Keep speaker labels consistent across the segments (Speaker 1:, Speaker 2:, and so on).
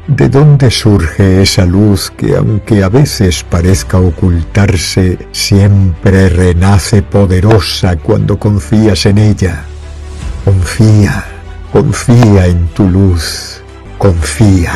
Speaker 1: ¿De dónde surge esa luz que, aunque a veces parezca ocultarse, siempre renace poderosa cuando confías en ella? Confía, confía en tu luz, confía.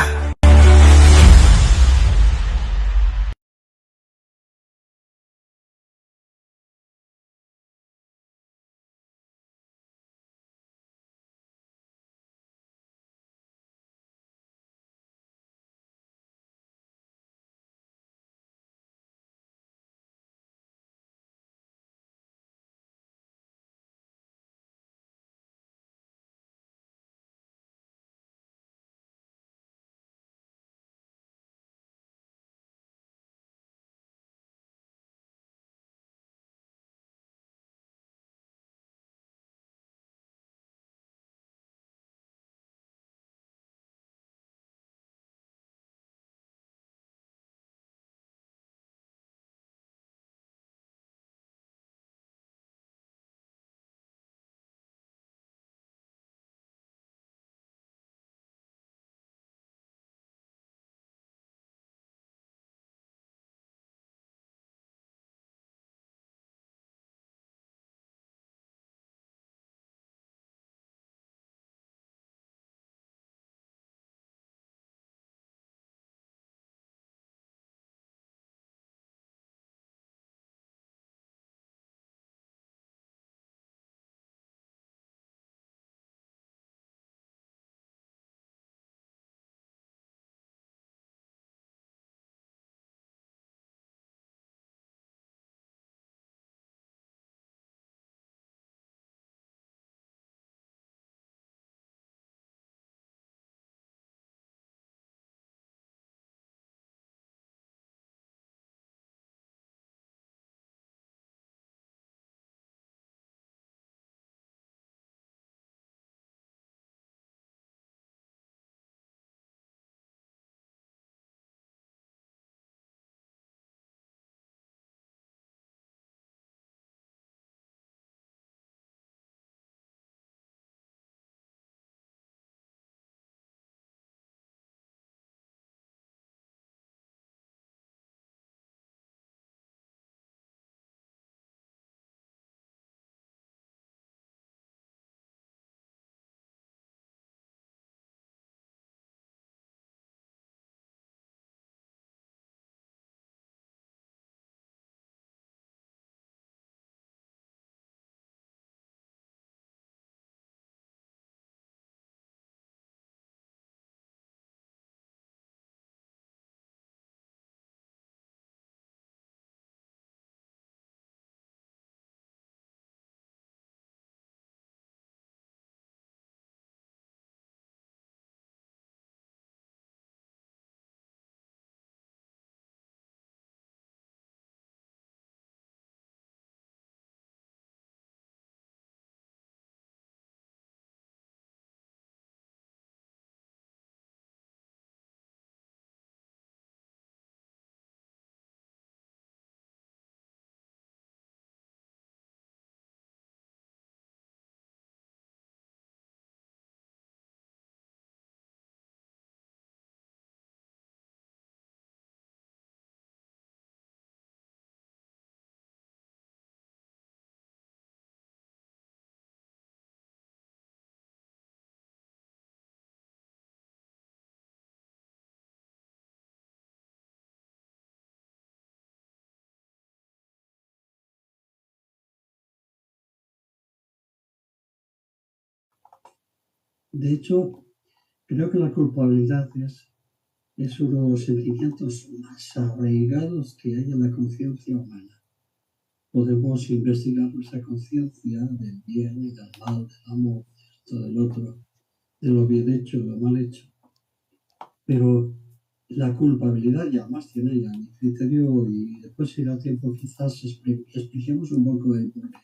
Speaker 2: De hecho, creo que la culpabilidad es uno de los sentimientos más arraigados que hay en la conciencia humana. Podemos investigar nuestra conciencia del bien y del mal, del amor, de esto, del otro, de lo bien hecho, de lo mal hecho. Pero la culpabilidad, y además tiene ya mi criterio, y después si da tiempo quizás expliquemos un poco el por qué.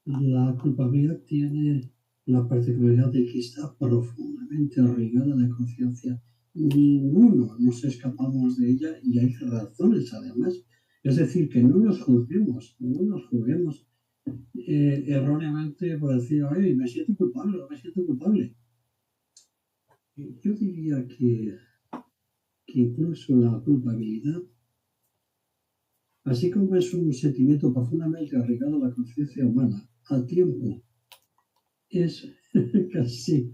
Speaker 2: La culpabilidad tiene la particularidad de que está profundamente arraigada en la conciencia. Ninguno nos escapamos de ella y hay razones además. Es decir, que no nos juzguemos erróneamente por decir, ay, me siento culpable, no me siento culpable. Yo diría que incluso la culpabilidad, así como es un sentimiento profundamente arraigado a la conciencia humana, al tiempo es casi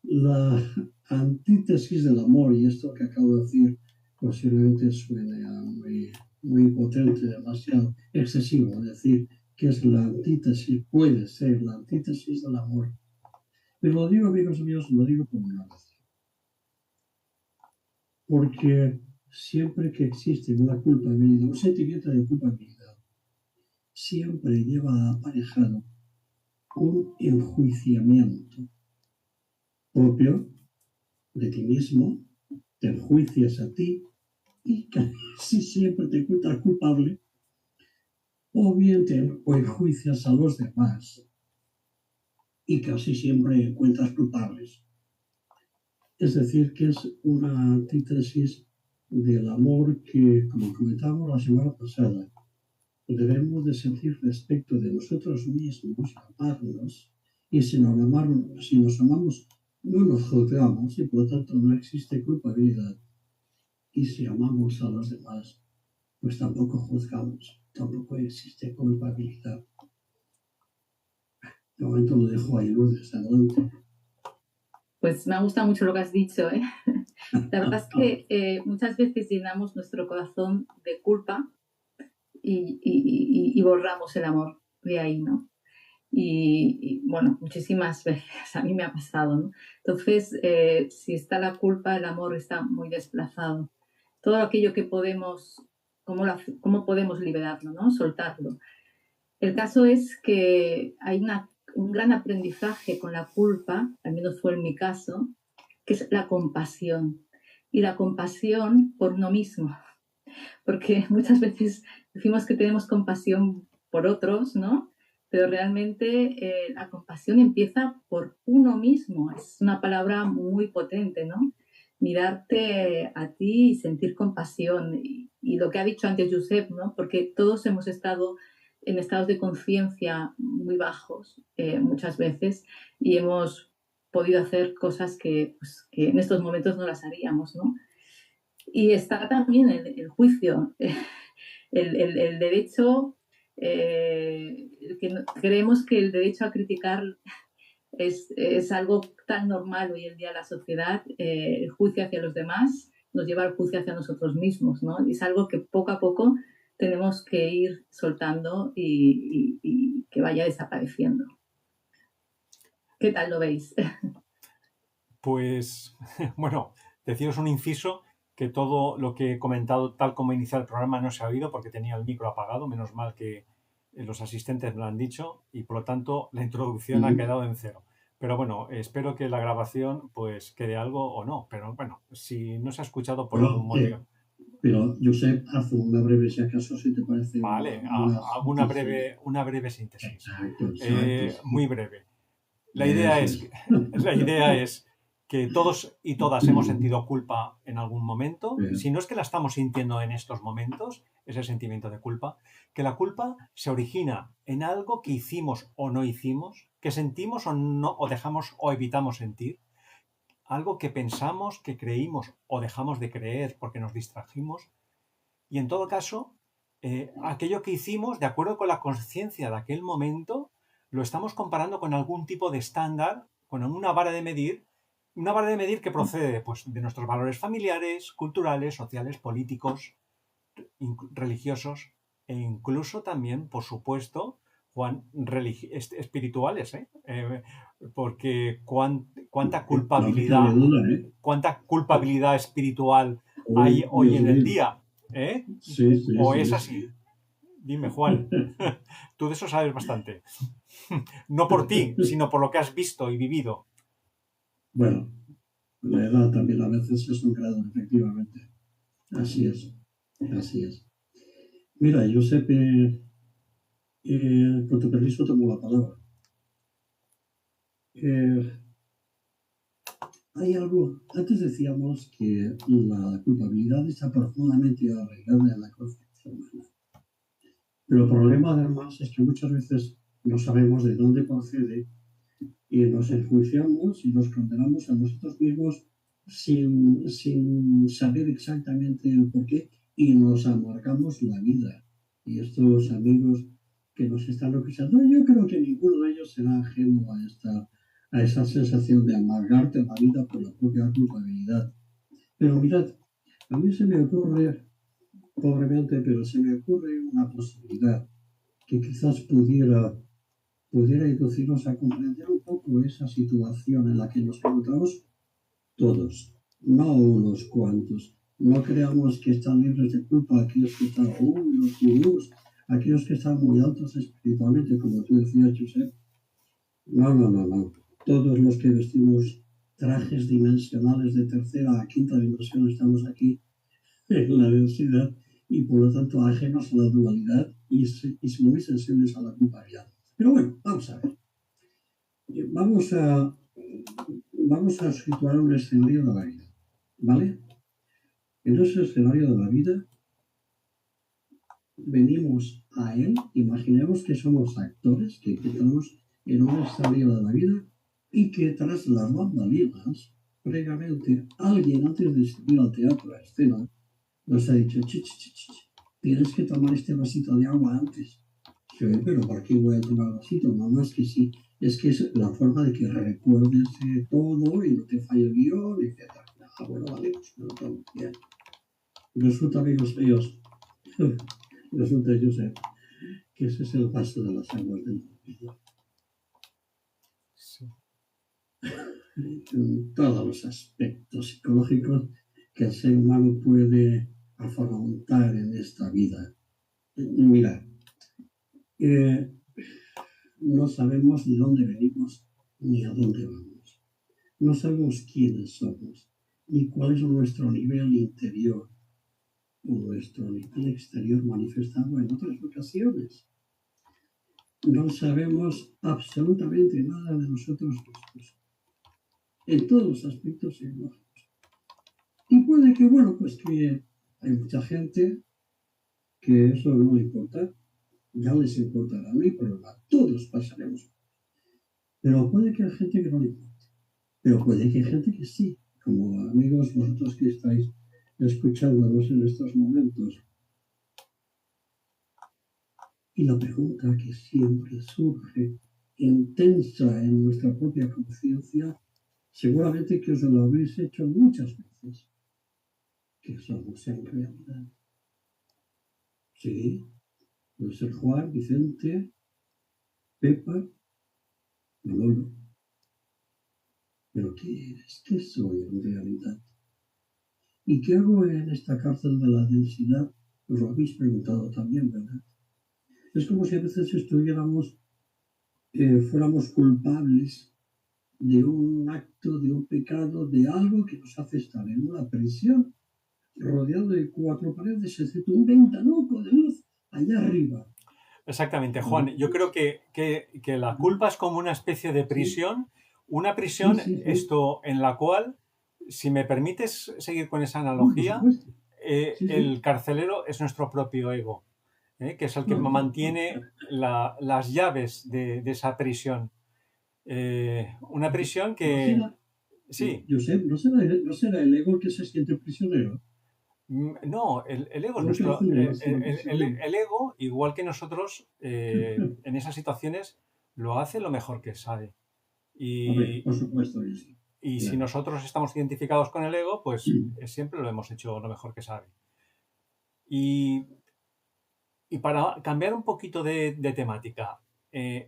Speaker 2: la antítesis del amor, y esto que acabo de decir posiblemente suene a muy potente, demasiado excesivo, decir que es la antítesis, puede ser la antítesis del amor. Pero lo digo, amigos míos, lo digo como una vez. Porque siempre que existe una culpabilidad, un sentimiento de culpabilidad, siempre lleva aparejado un enjuiciamiento propio de ti mismo, te enjuicias a ti y casi siempre te encuentras culpable, o bien te enjuicias a los demás y casi siempre encuentras culpables. Es decir, que es una antítesis del amor que, como comentamos la semana pasada, debemos de sentir respecto de nosotros mismos, amarnos, y si nos amamos, no nos juzgamos y por lo tanto no existe culpabilidad. Y si amamos a los demás, pues tampoco juzgamos, tampoco existe culpabilidad. De momento lo dejo ahí, Lourdes, adelante.
Speaker 3: Pues me gusta mucho lo que has dicho, ¿eh? La verdad es que muchas veces llenamos nuestro corazón de culpa y borramos el amor de ahí, ¿no? Y bueno, muchísimas veces a mí me ha pasado, ¿no? Entonces, si está la culpa, el amor está muy desplazado. Todo aquello que podemos, ¿cómo podemos liberarlo, ¿no? Soltarlo. El caso es que hay un gran aprendizaje con la culpa, al menos fue en mi caso, que es la compasión. Y la compasión por uno mismo. Porque muchas veces decimos que tenemos compasión por otros, ¿no? Pero realmente la compasión empieza por uno mismo. Es una palabra muy potente, ¿no? Mirarte a ti y sentir compasión. Y lo que ha dicho antes Josep, ¿no? Porque todos hemos estado en estados de conciencia muy bajos muchas veces y hemos podido hacer cosas que en estos momentos no las haríamos, ¿no? Y está también el juicio, el derecho, creemos que el derecho a criticar es algo tan normal hoy en día en la sociedad, el juicio hacia los demás nos lleva al juicio hacia nosotros mismos, ¿no? Y es algo que poco a poco tenemos que ir soltando y que vaya desapareciendo. ¿Qué tal lo veis?
Speaker 4: Pues, bueno, deciros un inciso, que todo lo que he comentado tal como iniciar el programa no se ha oído porque tenía el micro apagado, menos mal que los asistentes me lo han dicho y por lo tanto la introducción ha quedado en cero. Pero bueno, espero que la grabación pues quede algo o no, pero bueno, si no se ha escuchado por algún motivo.
Speaker 2: Pero, Josep, haz una breve, si acaso, si te parece.
Speaker 4: Vale, hago una breve síntesis.
Speaker 2: Exacto.
Speaker 4: Muy breve. La idea es que todos y todas hemos sentido culpa en algún momento. Si no es que la estamos sintiendo en estos momentos, ese sentimiento de culpa, que la culpa se origina en algo que hicimos o no hicimos, que sentimos o no, o dejamos o evitamos sentir, algo que pensamos, que creímos o dejamos de creer porque nos distrajimos. Y en todo caso, aquello que hicimos, de acuerdo con la conciencia de aquel momento, lo estamos comparando con algún tipo de estándar, con una vara de medir que procede pues, de nuestros valores familiares, culturales, sociales, políticos, religiosos e incluso también, por supuesto, Juan, espirituales, porque cuánta culpabilidad espiritual hay hoy en el día, ¿o es así? Dime, Juan, tú de eso sabes bastante. No por ti, sino por lo que has visto y vivido.
Speaker 2: Bueno, la edad también a veces es un grado, efectivamente. Así es. Mira, Josep, con tu permiso tomo la palabra. Hay algo, antes decíamos que la culpabilidad está profundamente arraigada en la conciencia humana. Pero el problema además es que muchas veces no sabemos de dónde procede y nos enjuiciamos y nos condenamos a nosotros mismos sin saber exactamente el por qué y nos amargamos la vida. Y estos amigos que nos están escuchando, yo creo que ninguno de ellos será ajeno a esa sensación de amargarte la vida por la propia culpabilidad. Pero mirad, a mí se me ocurre, pobremente, pero se me ocurre una posibilidad que quizás pudiera inducirnos a comprender un poco esa situación en la que nos encontramos todos, no unos cuantos. No creamos que están libres de culpa aquellos que están, los gurús, aquellos que están muy altos espiritualmente, como tú decías, Josep. No. Todos los que vestimos trajes dimensionales de tercera a quinta dimensión estamos aquí en la densidad y por lo tanto ajenos a la dualidad y muy sensibles a la culpabilidad. Pero bueno, vamos a ver. Vamos a situar un escenario de la vida, ¿vale? En ese escenario de la vida venimos a él, imaginemos que somos actores, que estamos en un escenario de la vida y que tras las bambalinas, previamente, alguien antes de subir al teatro, a escena, nos ha dicho, tienes que tomar este vasito de agua antes. Sí, pero ¿por qué voy a tomar vasito? No, no, es que sí, es que es la forma de que recuerdes todo y no te falle el guión, etc. Ah, bueno, vale, pues me lo tomo, bien. Resulta, amigos míos, resulta, Josep, que ese es el paso de las aguas del olvido.
Speaker 4: Sí.
Speaker 2: En todos los aspectos psicológicos que el ser humano puede afrontar en esta vida. Mira, no sabemos de dónde venimos ni a dónde vamos. No sabemos quiénes somos, ni cuál es nuestro nivel interior o nuestro nivel exterior manifestado en otras ocasiones. No sabemos absolutamente nada de nosotros mismos, en todos los aspectos psicológicos. Y puede que, pues que hay mucha gente que eso no le importa, ya les importará, no hay problema, todos pasaremos. Pero puede que haya gente que no le importe, pero puede que haya gente que sí, como amigos vosotros que estáis escuchándonos en estos momentos. Y la pregunta que siempre surge intensa en nuestra propia conciencia, seguramente que os lo habéis hecho muchas veces. ¿Qué somos en realidad? Sí, puede ser Juan, Vicente, Pepa, Manolo. ¿Pero qué eres? ¿Qué soy en realidad? ¿Y qué hago en esta cárcel de la densidad? Os lo habéis preguntado también, ¿verdad? Es como si a veces fuéramos culpables de un acto, de un pecado, de algo que nos hace estar en una prisión, rodeado de 4 paredes, excepto un ventanuco de luz allá arriba.
Speaker 4: Exactamente, Juan. Yo creo que la culpa es como una especie de prisión, una prisión esto en la cual, si me permites seguir con esa analogía, el carcelero es nuestro propio ego, que es el que mantiene las llaves de esa prisión. Una prisión que... Sí.
Speaker 2: Josep, ¿no será el ego el que se siente prisionero?
Speaker 4: No, el ego es nuestro. El ego, igual que nosotros, en esas situaciones, lo hace lo mejor que sabe. Y,
Speaker 2: por supuesto, sí.
Speaker 4: Y si nosotros estamos identificados con el ego, pues siempre lo hemos hecho lo mejor que sabe. Y para cambiar un poquito de temática,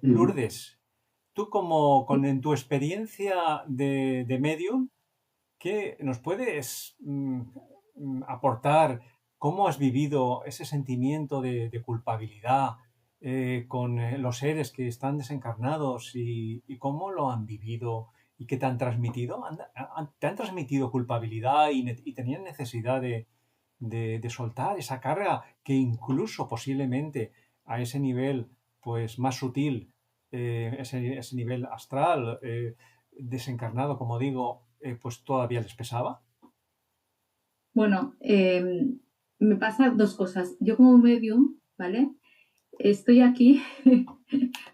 Speaker 4: Lourdes, tú en tu experiencia de medium, ¿qué nos puedes aportar? ¿Cómo has vivido ese sentimiento de culpabilidad con los seres que están desencarnados y cómo lo han vivido y qué te han transmitido? ¿Te han transmitido culpabilidad y tenían necesidad de soltar esa carga que incluso posiblemente a ese nivel pues más sutil, ese nivel astral, desencarnado, como digo, pues todavía les pesaba?
Speaker 3: Bueno, me pasa 2 cosas. Yo como medium, ¿vale? Estoy aquí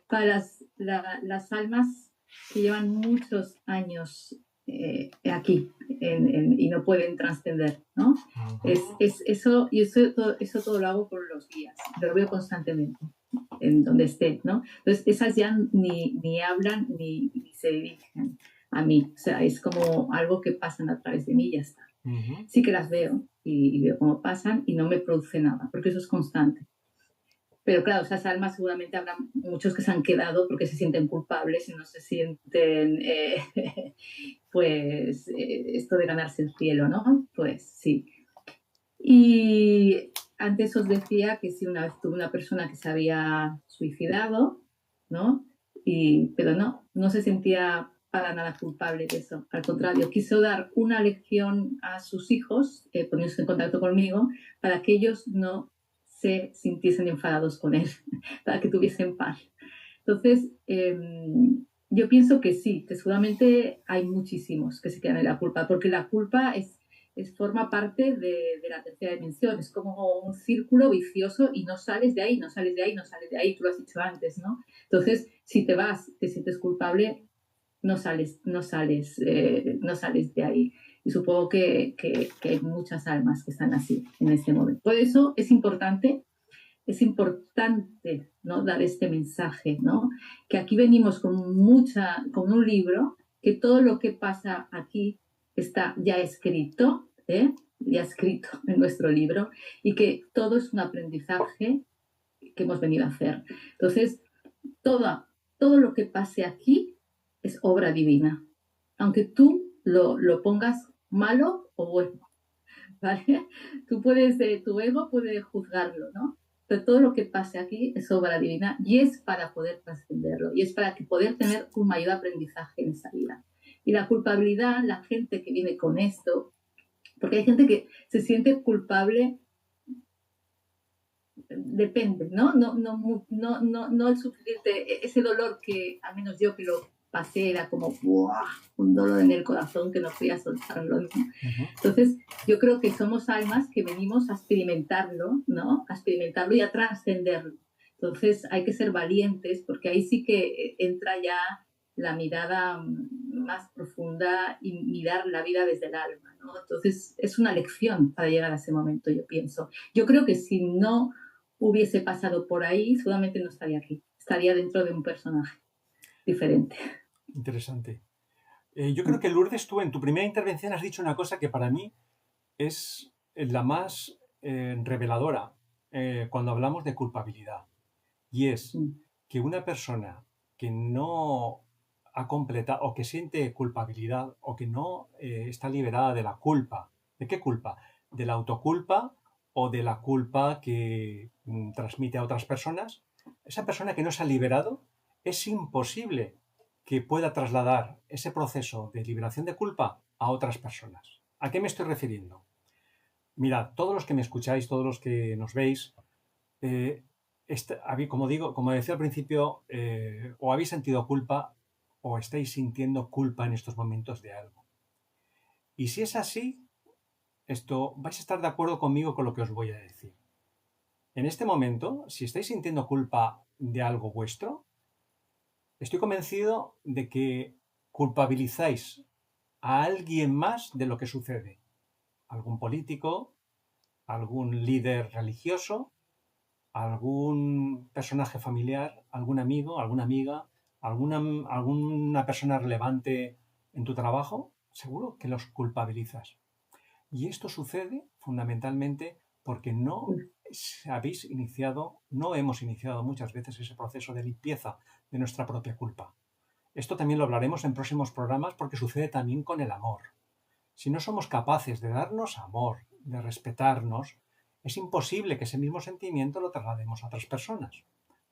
Speaker 3: para las almas que llevan muchos años aquí, y no pueden trascender, ¿no? Eso todo lo hago por los guías, lo veo constantemente en donde esté, ¿no? Entonces esas ya ni hablan ni se dirigen a mí, o sea, es como algo que pasan a través de mí y ya está. Sí que las veo y veo cómo pasan y no me produce nada, porque eso es constante. Pero claro, esas almas seguramente habrá muchos que se han quedado porque se sienten culpables y no se sienten, esto de ganarse el cielo, ¿no? Pues sí. Y antes os decía que sí, una vez tuve una persona que se había suicidado, ¿no? Pero no se sentía para nada culpable de eso. Al contrario, quiso dar una lección a sus hijos, poniéndose en contacto conmigo, para que ellos no se sintiesen enfadados con él, para que tuviesen paz. Entonces, yo pienso que sí, que seguramente hay muchísimos que se quedan en la culpa, porque la culpa forma parte de la tercera dimensión, es como un círculo vicioso y no sales de ahí, no sales de ahí, no sales de ahí, tú lo has dicho antes, ¿no? Entonces, si te vas, te sientes culpable, no sales de ahí. Y supongo que hay muchas almas que están así en este momento. Por eso es importante, ¿no? Dar este mensaje, ¿no? Que aquí venimos con un libro, que todo lo que pasa aquí está ya escrito, ya escrito en nuestro libro, y que todo es un aprendizaje que hemos venido a hacer. Entonces, todo lo que pase aquí es obra divina, aunque tú lo pongas malo o bueno, ¿vale? Tu ego puede juzgarlo, ¿no? Pero todo lo que pase aquí es obra divina y es para poder trascenderlo y es para poder tener un mayor aprendizaje en esa vida. Y la culpabilidad, la gente que viene con esto, porque hay gente que se siente culpable, depende, ¿no? No el sufrir ese dolor que, al menos yo que lo pasé, era como ¡buah! Un dolor en el corazón que no podía soltarlo, ¿no? Entonces, yo creo que somos almas que venimos a experimentarlo, ¿no? A experimentarlo y a trascenderlo. Entonces, hay que ser valientes porque ahí sí que entra ya la mirada más profunda y mirar la vida desde el alma, ¿no? Entonces, es una lección para llegar a ese momento, yo pienso. Yo creo que si no hubiese pasado por ahí, seguramente no estaría aquí. Estaría dentro de un personaje diferente.
Speaker 4: Interesante. Yo creo que, Lourdes, tú en tu primera intervención has dicho una cosa que para mí es la más reveladora cuando hablamos de culpabilidad. Y es que una persona que no ha completado o que siente culpabilidad o que no está liberada de la culpa. ¿De qué culpa? De la autoculpa o de la culpa que transmite a otras personas. Esa persona que no se ha liberado, es imposible que pueda trasladar ese proceso de liberación de culpa a otras personas. ¿A qué me estoy refiriendo? Mirad, todos los que me escucháis, todos los que nos veis, como decía al principio, o habéis sentido culpa o estáis sintiendo culpa en estos momentos de algo. Y si es así, vais a estar de acuerdo conmigo con lo que os voy a decir. En este momento, si estáis sintiendo culpa de algo vuestro, estoy convencido de que culpabilizáis a alguien más de lo que sucede. Algún político, algún líder religioso, algún personaje familiar, algún amigo, alguna amiga, alguna persona relevante en tu trabajo, seguro que los culpabilizas. Y esto sucede fundamentalmente porque no hemos iniciado muchas veces ese proceso de limpieza de nuestra propia culpa. Esto también lo hablaremos en próximos programas porque sucede también con el amor. Si no somos capaces de darnos amor, de respetarnos, es imposible que ese mismo sentimiento lo traslademos a otras personas.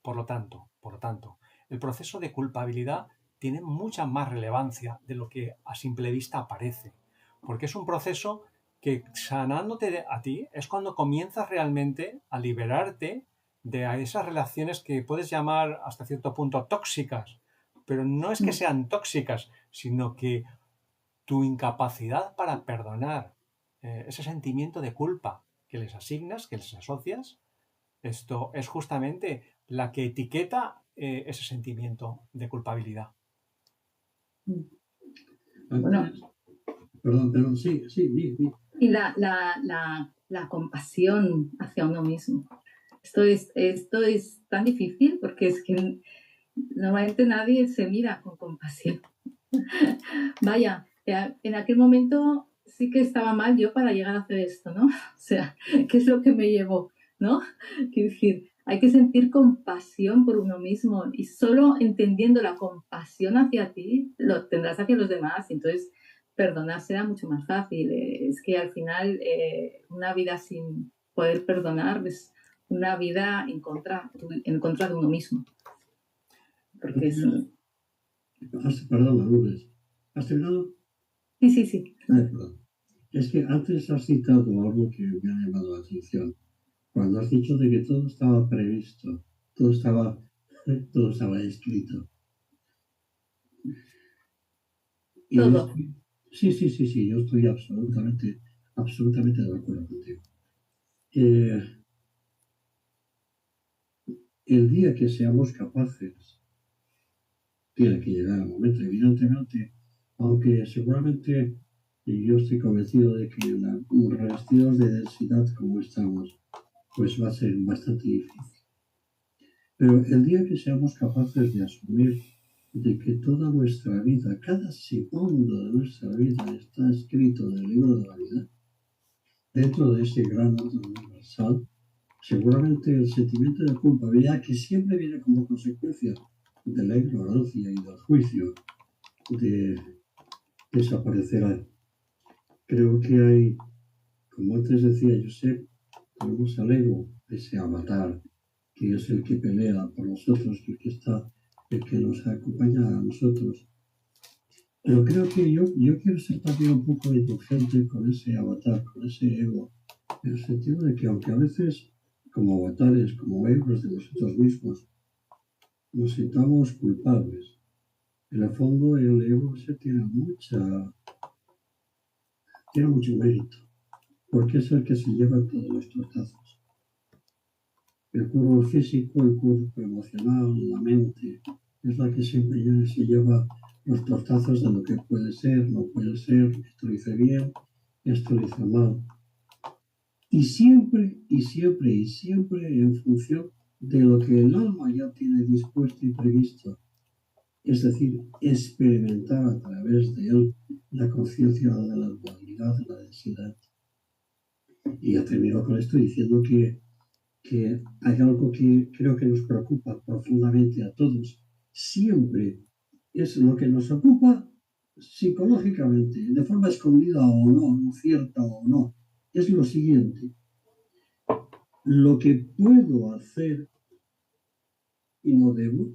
Speaker 4: Por lo tanto, el proceso de culpabilidad tiene mucha más relevancia de lo que a simple vista parece, porque es un proceso que, sanándote a ti, es cuando comienzas realmente a liberarte de esas relaciones que puedes llamar hasta cierto punto tóxicas, pero no es que sean tóxicas, sino que tu incapacidad para perdonar ese sentimiento de culpa que les asignas, que les asocias, esto es justamente la que etiqueta ese sentimiento de culpabilidad.
Speaker 2: Bueno, Perdón, sí, di.
Speaker 3: Y la compasión hacia uno mismo. Esto es tan difícil porque es que normalmente nadie se mira con compasión. Vaya, en aquel momento sí que estaba mal yo para llegar a hacer esto, ¿no? O sea, ¿qué es lo que me llevó, no? Quiero decir, hay que sentir compasión por uno mismo y solo entendiendo la compasión hacia ti, lo tendrás hacia los demás. Entonces, perdonar será mucho más fácil. Es que al final una vida sin poder perdonar es una vida en contra de uno mismo. Porque es...
Speaker 2: Perdón, Lourdes. ¿Has terminado?
Speaker 3: Sí.
Speaker 2: Perdón. Es que antes has citado algo que me ha llamado la atención. Cuando has dicho de que todo estaba previsto, todo estaba escrito.
Speaker 3: Todo.
Speaker 2: Sí, yo estoy absolutamente de acuerdo contigo. El día que seamos capaces, tiene que llegar el momento, evidentemente, aunque seguramente yo estoy convencido de que revestidos de densidad como estamos, pues va a ser bastante difícil. Pero el día que seamos capaces de asumir de que toda nuestra vida, cada segundo de nuestra vida está escrito en el libro de la vida, dentro de ese gran orden universal, seguramente el sentimiento de culpabilidad que siempre viene como consecuencia de la ignorancia y del juicio desaparecerá. Creo que hay, como antes decía Josep, tenemos al ego, ese avatar, que es el que pelea por nosotros, el que nos acompaña a nosotros. Pero creo que yo quiero ser también un poco indulgente con ese avatar, con ese ego, en el sentido de que aunque a veces, como avatares, como egos de nosotros mismos, nos sintamos culpables, en el fondo el ego tiene mucho mérito, porque es el que se lleva todos los tortazos. El cuerpo físico, el cuerpo emocional, la mente, es la que siempre se lleva los tortazos de lo que puede ser, no puede ser, esto lo hice bien, esto lo hice mal. Y siempre en función de lo que el alma ya tiene dispuesto y previsto. Es decir, experimentar a través de él la conciencia de la dualidad, de la densidad. Y ya termino con esto diciendo que hay algo que creo que nos preocupa profundamente a todos. Siempre es lo que nos ocupa psicológicamente, de forma escondida o no cierta o no. Es lo siguiente: lo que puedo hacer y no debo,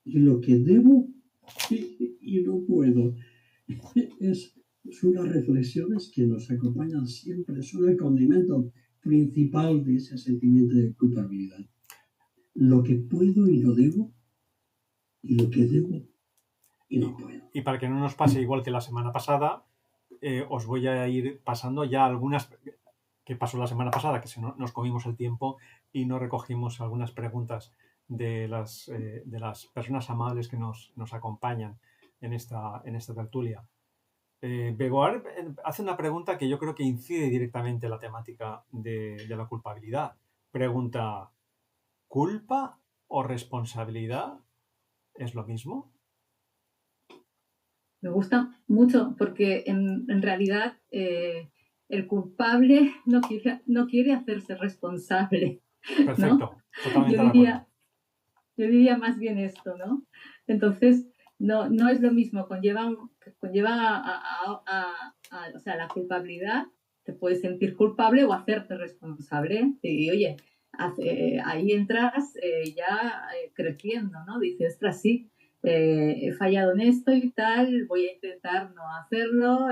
Speaker 2: y lo que debo y no puedo. Son las reflexiones que nos acompañan siempre, son el condimento principal de ese sentimiento de culpabilidad. Lo que puedo y no debo, y lo que debo y no puedo.
Speaker 4: Y para que no nos pase igual que la semana pasada, os voy a ir pasando ya algunas que pasó la semana pasada, que nos comimos el tiempo y no recogimos algunas preguntas de las personas amables que nos acompañan en esta tertulia. Begoar hace una pregunta que yo creo que incide directamente en la temática de la culpabilidad. Pregunta: ¿culpa o responsabilidad es lo mismo?
Speaker 3: Me gusta mucho porque en realidad el culpable no quiere hacerse responsable.
Speaker 4: Perfecto,
Speaker 3: ¿no?
Speaker 4: totalmente
Speaker 3: yo diría más bien esto, ¿no? Entonces, no es lo mismo, conlleva o sea, la culpabilidad, te puedes sentir culpable o hacerte responsable. Y oye, ahí entras ya creciendo, ¿no? Dices, ostras, sí, he fallado en esto y tal, voy a intentar no hacerlo,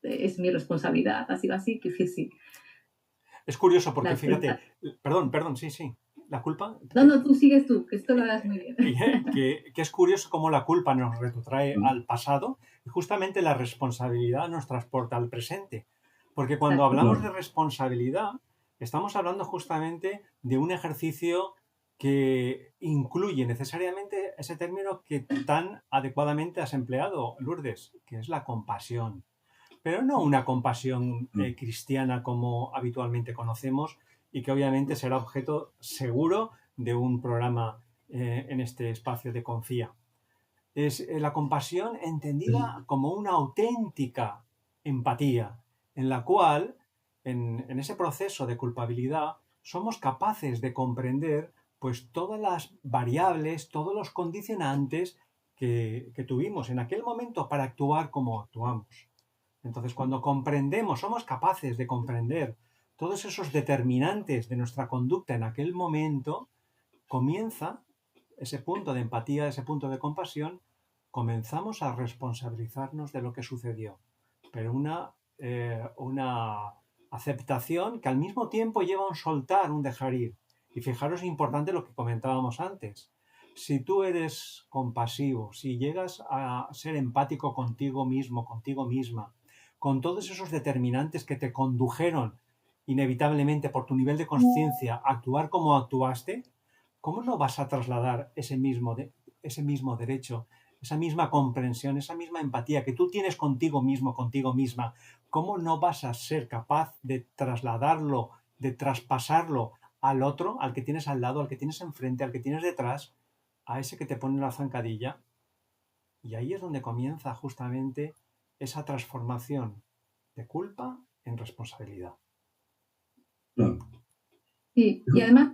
Speaker 3: es mi responsabilidad, así, que sí.
Speaker 4: Es curioso porque, fíjate, perdón, sí, la culpa...
Speaker 3: No, tú sigues tú, que esto lo harás muy bien.
Speaker 4: Que es curioso cómo la culpa nos retrotrae al pasado y justamente la responsabilidad nos transporta al presente. Porque cuando hablamos de responsabilidad, estamos hablando justamente de un ejercicio que incluye necesariamente ese término que tan adecuadamente has empleado, Lourdes, que es la compasión. Pero no una compasión cristiana como habitualmente conocemos y que obviamente será objeto seguro de un programa en este espacio de Confía. Es la compasión entendida como una auténtica empatía, en la cual, en ese proceso de culpabilidad, somos capaces de comprender pues todas las variables, todos los condicionantes que tuvimos en aquel momento para actuar como actuamos. Entonces, cuando comprendemos, somos capaces de comprender todos esos determinantes de nuestra conducta en aquel momento, comienza ese punto de empatía, ese punto de compasión, comenzamos a responsabilizarnos de lo que sucedió. Pero una aceptación que al mismo tiempo lleva a un soltar, un dejar ir. Y fijaros, importante lo que comentábamos antes. Si tú eres compasivo, si llegas a ser empático contigo mismo, contigo misma, con todos esos determinantes que te condujeron inevitablemente por tu nivel de conciencia a actuar como actuaste, ¿cómo no vas a trasladar ese mismo derecho, esa misma comprensión, esa misma empatía que tú tienes contigo mismo, contigo misma? ¿Cómo no vas a ser capaz de trasladarlo, de traspasarlo al otro, al que tienes al lado, al que tienes enfrente, al que tienes detrás, a ese que te pone la zancadilla? Y ahí es donde comienza justamente esa transformación de culpa en responsabilidad.
Speaker 2: Claro.
Speaker 3: Sí, y además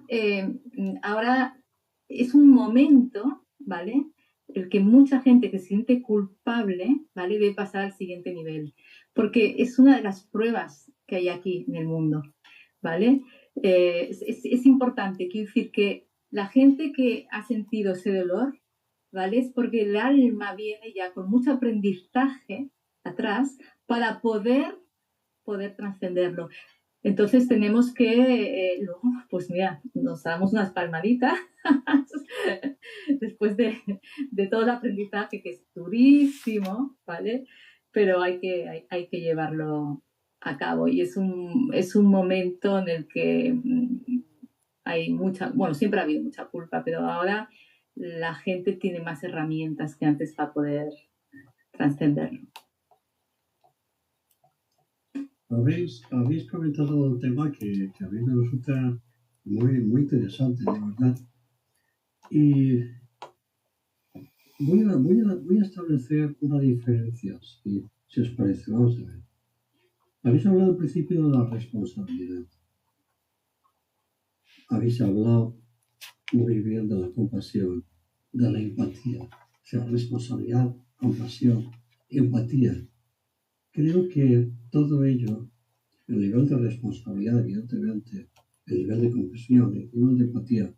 Speaker 3: ahora es un momento, ¿vale? El que mucha gente que se siente culpable, ¿vale? Debe pasar al siguiente nivel, porque es una de las pruebas que hay aquí en el mundo, ¿vale? Es importante, quiero decir que la gente que ha sentido ese dolor, ¿vale? Es porque el alma viene ya con mucho aprendizaje atrás para poder trascenderlo. Entonces tenemos que, pues mira, nos damos unas palmaditas después de todo el aprendizaje, que es durísimo, ¿vale? Pero hay que llevarlo a cabo y es un momento en el que hay siempre ha habido mucha culpa, pero ahora la gente tiene más herramientas que antes para poder trascenderlo.
Speaker 2: Habéis comentado un tema que a mí me resulta muy, muy interesante, de verdad. Y voy a establecer una diferencia, si os parece. Vamos a ver. Habéis hablado al principio de la responsabilidad. Habéis hablado muy bien de la compasión, de la empatía. O sea, responsabilidad, compasión, empatía. Creo que todo ello, el nivel de responsabilidad, evidentemente, el nivel de compasión, el nivel de empatía,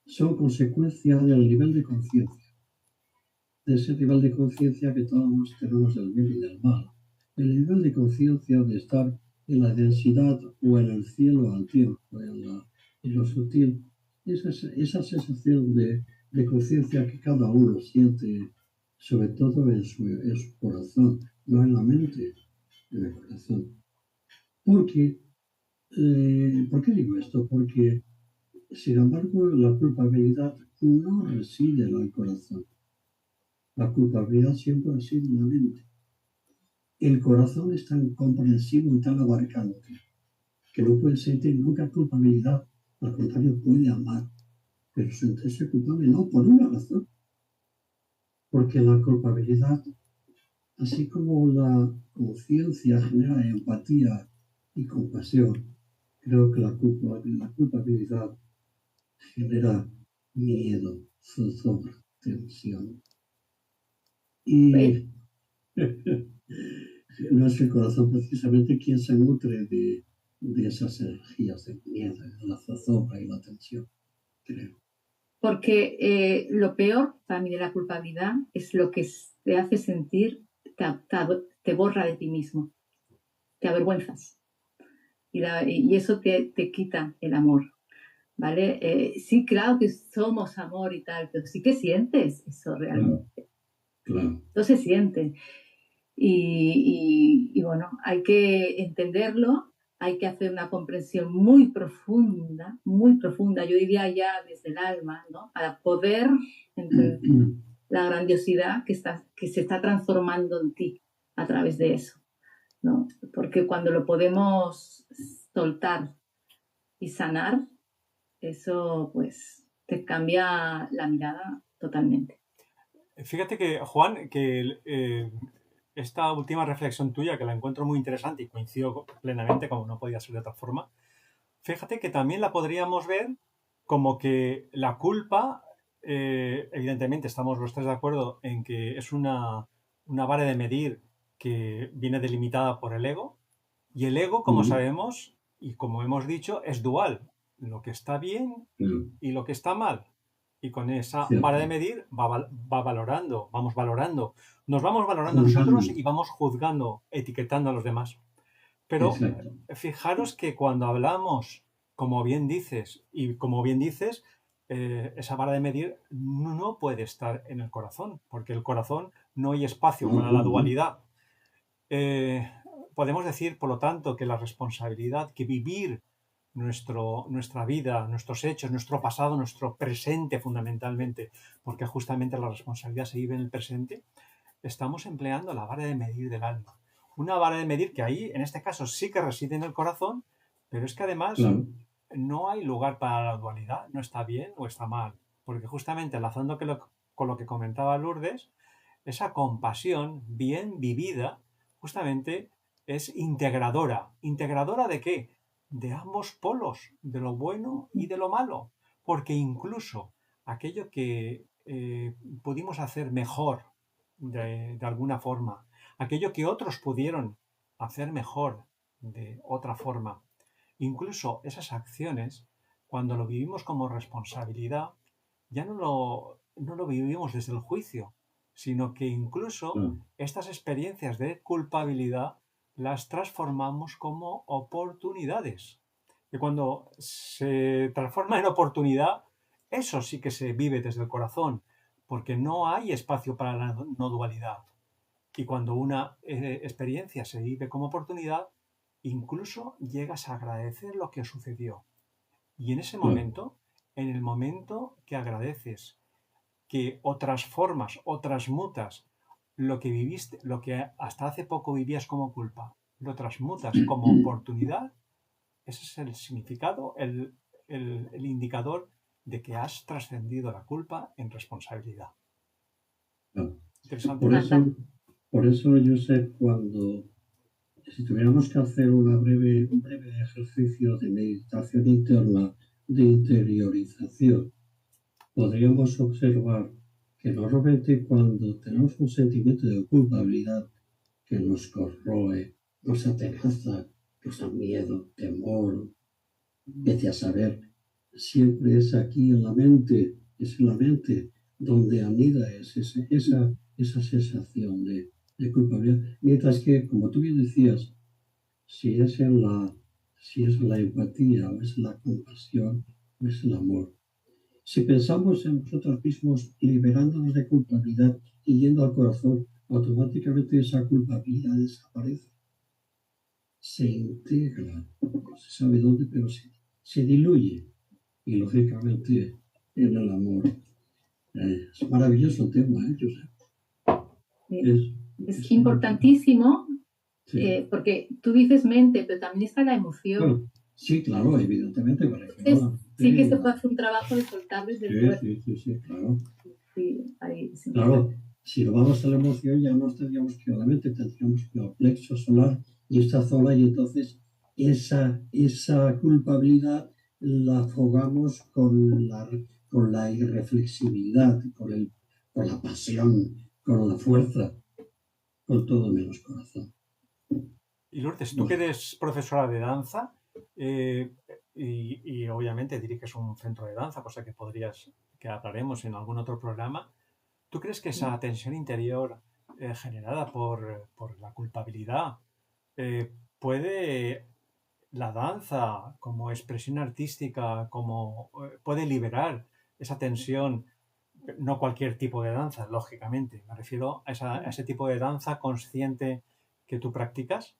Speaker 2: son consecuencia del nivel de conciencia. De ese nivel de conciencia que todos tenemos del bien y del mal. El nivel de conciencia de estar en la densidad o en el cielo al tiempo, en lo sutil. Esa sensación de conciencia que cada uno siente, sobre todo en su corazón, no en la mente, en el corazón. ¿Por qué digo esto? Porque, sin embargo, la culpabilidad no reside en el corazón. La culpabilidad siempre ha sido en la mente. El corazón es tan comprensivo y tan abarcante que no puede sentir nunca culpabilidad. Al contrario, puede amar. Pero sentirse culpable no, por una razón. Porque la culpabilidad, así como la conciencia genera empatía y compasión, creo que la culpabilidad genera miedo, zozobra, tensión. Y no es el corazón precisamente quien se nutre de esas energías de miedo, de la zozobra y la tensión, creo.
Speaker 3: Porque lo peor para mí de la culpabilidad es lo que te hace sentir, te borra de ti mismo, te avergüenzas y eso te quita el amor, ¿vale? Sí, claro que somos amor y tal, pero sí que sientes eso realmente.
Speaker 2: Claro.
Speaker 3: No se siente. Y bueno, hay que entenderlo, hay que hacer una comprensión muy profunda, yo diría ya desde el alma, ¿no? Para poder entre la grandiosidad que se está transformando en ti a través de eso, ¿no? Porque cuando lo podemos soltar y sanar, eso pues te cambia la mirada totalmente.
Speaker 4: Fíjate que, Juan, que esta última reflexión tuya, que la encuentro muy interesante y coincido plenamente, como no podía ser de otra forma, fíjate que también la podríamos ver como que la culpa, evidentemente estamos los tres de acuerdo en que es una vara de medir que viene delimitada por el ego, y el ego, como sabemos y como hemos dicho, es dual, lo que está bien y lo que está mal. Y con esa vara de medir vamos valorando. Nos vamos valorando nosotros y vamos juzgando, etiquetando a los demás. Pero fijaros que cuando hablamos, como bien dices, esa vara de medir no puede estar en el corazón, porque el corazón no hay espacio para la dualidad. Podemos decir, por lo tanto, que la responsabilidad, que vivir nuestra vida, nuestros hechos, nuestro pasado, nuestro presente fundamentalmente, porque justamente la responsabilidad se vive en el presente, estamos empleando la vara de medir del alma. Una vara de medir que ahí, en este caso, sí que reside en el corazón, pero es que además no hay lugar para la dualidad, no está bien o está mal, porque justamente enlazando con lo que comentaba Lourdes, esa compasión bien vivida justamente es integradora. ¿Integradora de qué? De ambos polos, de lo bueno y de lo malo, porque incluso aquello que pudimos hacer mejor de alguna forma, aquello que otros pudieron hacer mejor de otra forma, incluso esas acciones, cuando lo vivimos como responsabilidad, ya no lo vivimos desde el juicio, sino que incluso estas experiencias de culpabilidad las transformamos como oportunidades. Y cuando se transforma en oportunidad, eso sí que se vive desde el corazón, porque no hay espacio para la no dualidad. Y cuando una experiencia se vive como oportunidad, incluso llegas a agradecer lo que sucedió. Y en ese momento, en el momento que agradeces, que o transformas o transmutas lo que viviste, lo que hasta hace poco vivías como culpa, lo transmutas como oportunidad, ese es el significado, el indicador de que has trascendido la culpa en responsabilidad. Interesante.
Speaker 2: Por eso, Josep, si tuviéramos que hacer un breve ejercicio de meditación interna, de interiorización, podríamos observar que normalmente cuando tenemos un sentimiento de culpabilidad que nos corroe, nos atenaza, nos da miedo, temor, vete a saber, siempre es aquí en la mente, es en la mente donde anida esa sensación de culpabilidad. Mientras que, como tú bien decías, si es en la empatía, o es la compasión, o es el amor. Si pensamos en nosotros mismos liberándonos de culpabilidad y yendo al corazón, automáticamente esa culpabilidad desaparece. Se integra, no se sabe dónde, pero se diluye. Y lógicamente en el amor. Es maravilloso el tema, Josep.
Speaker 3: Es importantísimo, porque tú dices mente, pero también está la emoción.
Speaker 2: Bueno, sí, claro, evidentemente.
Speaker 3: Sí que se puede hacer un trabajo de soltarles del cuerpo.
Speaker 2: Sí, claro.
Speaker 3: Sí, ahí, sí.
Speaker 2: Claro, si lo vamos a la emoción ya no tendríamos que ir a la mente, tendríamos que ir al plexo solar y esta zona, y entonces esa culpabilidad la afogamos con la irreflexibilidad, con la pasión, con la fuerza, con todo menos corazón.
Speaker 4: Y Lourdes, tú que eres profesora de danza y obviamente diriges un centro de danza, cosa que hablaremos en algún otro programa, ¿tú crees que esa tensión interior generada por la culpabilidad puede la danza como expresión artística, puede liberar esa tensión? No cualquier tipo de danza, lógicamente. Me refiero a ese tipo de danza consciente que tú practicas.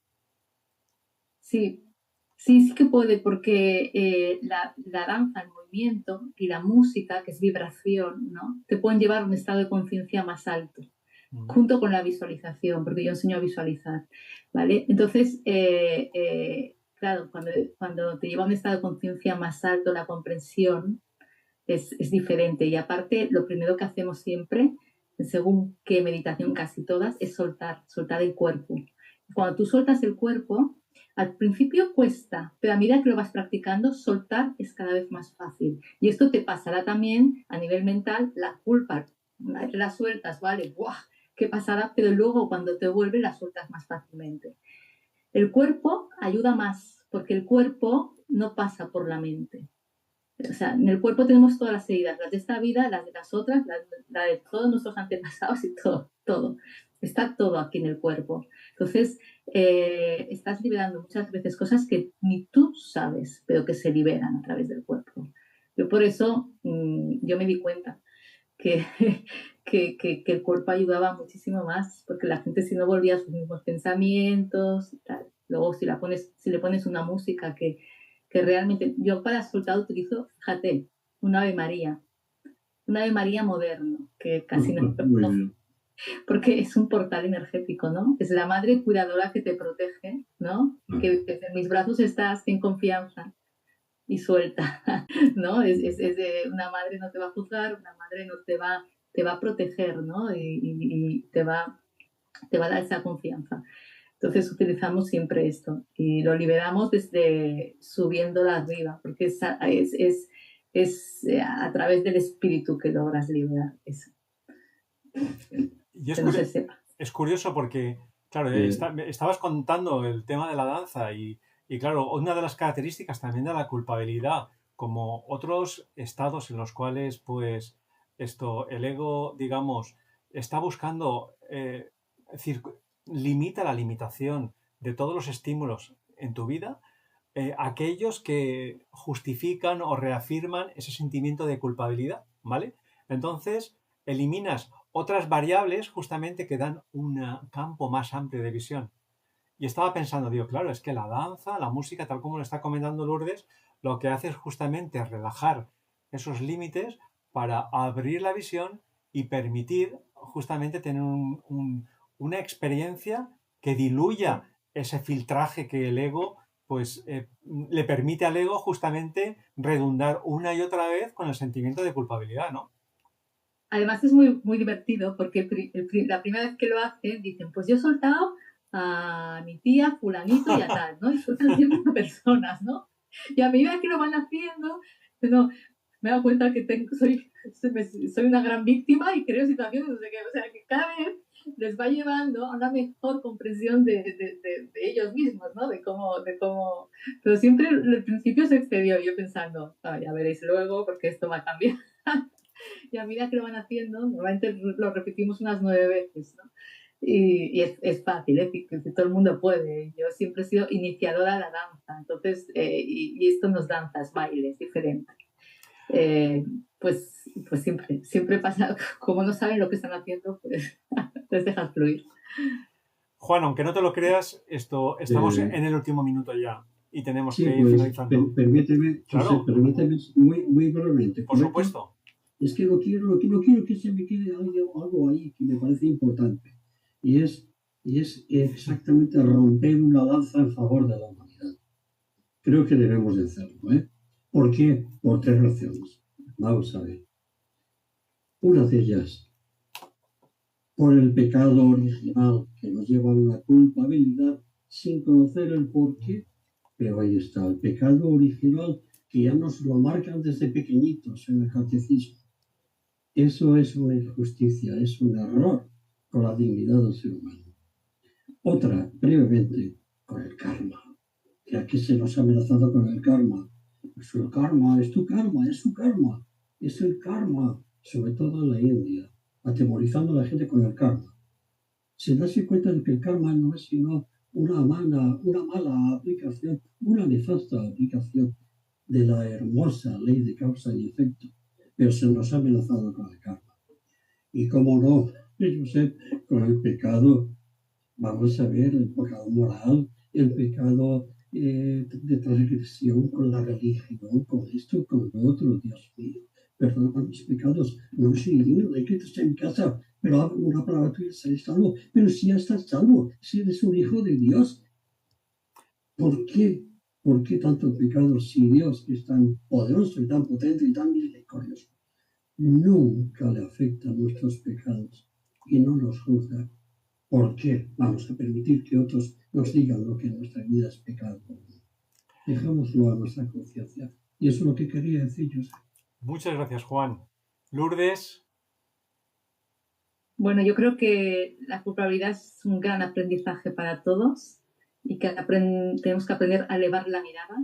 Speaker 3: Sí, Sí, sí que puede, porque la danza, el movimiento y la música, que es vibración, ¿no? Te pueden llevar a un estado de conciencia más alto, junto con la visualización, porque yo enseño a visualizar, ¿vale? Entonces, claro, cuando te lleva a un estado de conciencia más alto, la comprensión es diferente. Y aparte, lo primero que hacemos siempre, según qué meditación, casi todas, es soltar el cuerpo. Cuando tú sueltas el cuerpo, al principio cuesta, pero a medida que lo vas practicando, soltar es cada vez más fácil. Y esto te pasará también a nivel mental, la culpa, la sueltas, ¿vale? ¡Buah! ¿Qué pasará? Pero luego cuando te vuelve, la sueltas más fácilmente. El cuerpo ayuda más, porque el cuerpo no pasa por la mente. O sea, en el cuerpo tenemos todas las heridas, las de esta vida, las de las otras, la de todos nuestros antepasados y todo. Está todo aquí en el cuerpo. Entonces, estás liberando muchas veces cosas que ni tú sabes, pero que se liberan a través del cuerpo. Yo por eso, yo me di cuenta que, que el cuerpo ayudaba muchísimo más, porque la gente si no volvía a sus mismos pensamientos y tal. Luego, si le pones una música que realmente, yo para soltar utilizo, fíjate, un Ave María moderno, que casi no, porque es un portal energético, ¿no? Es la madre cuidadora que te protege, ¿no? Que en mis brazos estás en confianza y suelta, ¿no? Es de una madre no te va a juzgar, una madre no te va a proteger, ¿no? Y te va a dar esa confianza. Entonces utilizamos siempre esto y lo liberamos desde subiéndola arriba, porque es a través del espíritu que logras liberar eso.
Speaker 4: Y es curioso porque, claro, estabas contando el tema de la danza y claro, una de las características también de la culpabilidad, como otros estados en los cuales, pues, el ego, digamos, está buscando, limita la limitación de todos los estímulos en tu vida, aquellos que justifican o reafirman ese sentimiento de culpabilidad, ¿vale? Entonces, eliminas otras variables justamente que dan un campo más amplio de visión. Y estaba pensando, digo, claro, es que la danza, la música, tal como lo está comentando Lourdes, lo que hace es justamente relajar esos límites para abrir la visión y permitir justamente tener una experiencia que diluya ese filtraje que el ego pues le permite al ego justamente redundar una y otra vez con el sentimiento de culpabilidad, ¿no?
Speaker 3: Además es muy, muy divertido porque la primera vez que lo hacen dicen, pues yo he soltado a mi tía, fulanito y a tal, ¿no? Y sueltan siempre a personas, ¿no? Y a medida que lo van haciendo, no, me he dado cuenta que soy una gran víctima y creo situaciones, no sé qué, o sea, que cada vez les va llevando a una mejor comprensión de ellos mismos, ¿no? De cómo, pero siempre al principio se excedió, yo pensando, ya veréis luego porque esto va a cambiar. Y a medida que lo van haciendo, normalmente lo repetimos unas 9 veces, ¿no? Y es fácil, que todo el mundo puede. Yo siempre he sido iniciadora de la danza, entonces, y esto no es danza, es baile, es diferente. Pues siempre pasa, como no saben lo que están haciendo, pues les dejas fluir.
Speaker 4: Juan, aunque no te lo creas, estamos en el último minuto ya y tenemos que ir
Speaker 2: pues,
Speaker 4: finalizando.
Speaker 2: Permíteme,
Speaker 4: claro.
Speaker 2: José, permíteme muy brevemente.
Speaker 4: Por supuesto.
Speaker 2: Es que no quiero que se me quede algo ahí que me parece importante. Y es exactamente romper una lanza en favor de la humanidad. Creo que debemos de hacerlo, ¿eh? ¿Por qué? Por 3 razones. Vamos a ver. Una de ellas, por el pecado original que nos lleva a una culpabilidad sin conocer el porqué. Pero ahí está, el pecado original que ya nos lo marcan desde pequeñitos en el catecismo. Eso es una injusticia, es un error con la dignidad del ser humano. Otra, brevemente, con el karma. Que aquí se nos ha amenazado con el karma. Pues el karma, es tu karma, es su karma. Es el karma, sobre todo en la India, atemorizando a la gente con el karma. Se darse cuenta de que el karma no es sino una mala aplicación, una nefasta aplicación de la hermosa ley de causa y efecto. Pero se nos ha amenazado con el karma. Y cómo no, Josep, con el pecado, vamos a ver, el pecado moral, el pecado de transgresión con la religión, con esto, con lo otro, Dios mío. Perdona mis pecados, no soy digno de que estés en mi casa, pero hablo una palabra tuya, seré salvo. Pero si ya estás salvo, si eres un hijo de Dios, ¿por qué? ¿Por qué tanto pecado si Dios, que es tan poderoso y tan potente y tan misericordioso, nunca le afecta nuestros pecados y no nos juzga? ¿Por qué vamos a permitir que otros nos digan lo que en nuestra vida es pecado? Dejámoslo a nuestra conciencia. Y eso es lo que quería decir yo.
Speaker 4: Muchas gracias, Juan. Lourdes.
Speaker 3: Bueno, yo creo que la culpabilidad es un gran aprendizaje para todos y que tenemos que aprender a elevar la mirada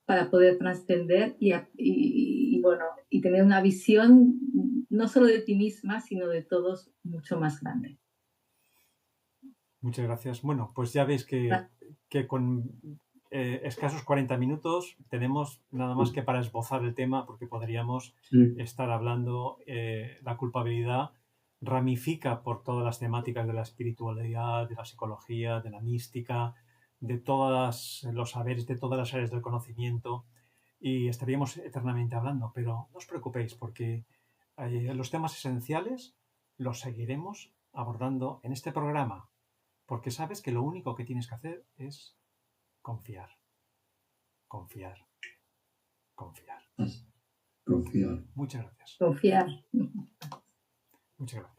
Speaker 3: para poder trascender y tener una visión no solo de ti misma, sino de todos mucho más grande.
Speaker 4: Muchas gracias. Bueno, pues ya veis que con escasos 40 minutos tenemos nada más que para esbozar el tema, porque podríamos estar hablando. La culpabilidad ramifica por todas las temáticas de la espiritualidad, de la psicología, de la mística, de todos los saberes, de todas las áreas del conocimiento, y estaríamos eternamente hablando. Pero no os preocupéis, porque los temas esenciales los seguiremos abordando en este programa, porque sabes que lo único que tienes que hacer es confiar. Confiar. Confiar.
Speaker 2: Confiar.
Speaker 4: Muchas gracias.
Speaker 3: Confiar.
Speaker 4: Muchas gracias.